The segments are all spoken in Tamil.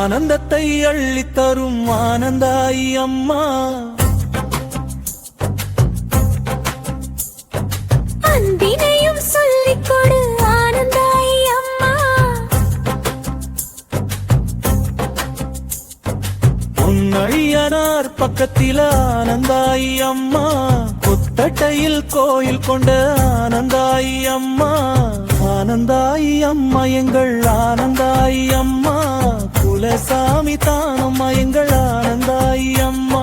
ஆனந்தத்தை அள்ளித்தரும் ஆனந்தாயி அம்மா. அன்பினையும் சொல்லிக் கொடு ஆனந்தாயி அம்மா. பொன்னழியனார் பக்கத்தில ஆனந்தாயி அம்மா. புத்தட்டையில் கோயில் கொண்ட ஆனந்தாயி அம்மா. ஆனந்தாயி அம்மா எங்கள் ஆனந்தாயி அம்மா. குலசாமி தானம்மா எங்கள் ஆனந்தாயி அம்மா.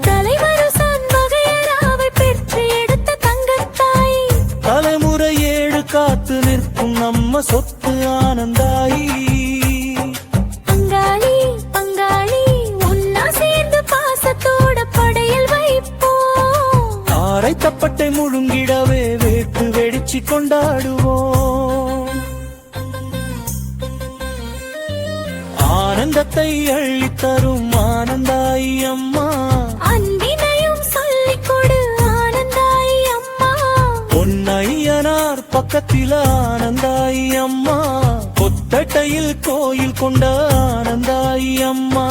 தலைவரசன் வகையராவை பெற்று எடுத்த தங்கத்தாய். தலைமுறை 7 காத்து நிற்கும் நம்ம சொத்து ஆனந்தாயி. பங்காளி பங்காளி ஒன்னா சேர்ந்து பாசத்தோட படையல் வைப்போம். ஆரை தப்பட்டை முழுங்கிடவே வேட்டு வெடிச்சு கொண்டாடுவோம். ஆனந்தத்தை அள்ளித்தரும் ஆனந்தாயி அம்மா. அன்பினையும் சொல்லிக் கொடு ஆனந்தாயி அம்மா. பொன்னையனார் பக்கத்தில ஆனந்தாயி அம்மா. பொத்தட்டையில் கோயில் கொண்ட ஆனந்தாயி அம்மா.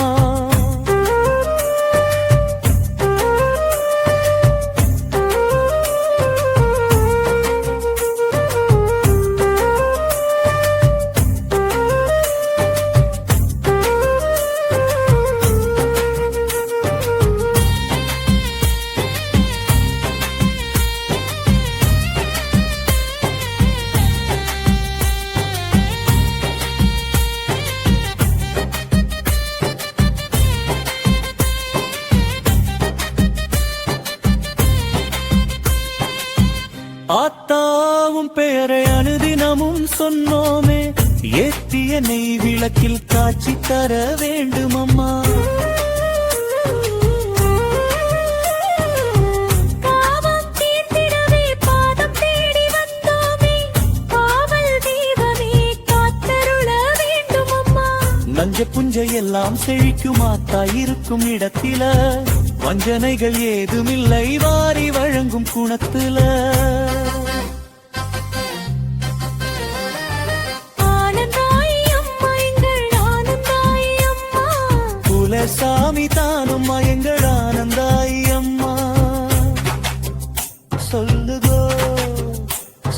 ஆத்தாவும் பெயரை அனுதினமும் சொன்னோமே. ஏத்திய நெய் விளக்கில் காட்சி தர வேண்டும் அம்மா. பாவம் தீர்த்திடவே பாதம் தேடி வந்தோமே. காவல் தெய்வமே காத்தருள வேண்டும் அம்மா. நஞ்ச புஞ்சை எல்லாம் செழிக்கும் ஆத்தா இருக்கும் இடத்தில. வஞ்சனைகள் ஏதுமில்லை வாரி வழங்கும் குணத்தில. ஆனந்தாயி அம்மா எங்கள் ஆனந்தாயி அம்மா. குலசாமி தானும் எங்கள் ஆனந்தாயி அம்மா. சொல்லுகோ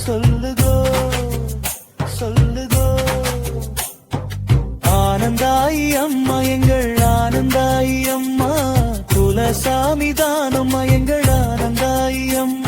சொல்லுகோ சொல்லுகோ ஆனந்தாயி அம்மா எங்கள் ஆனந்தாயி அம்மா. குலசாமி தானும் எங்கள் ஆனந்தாயி அம்மா.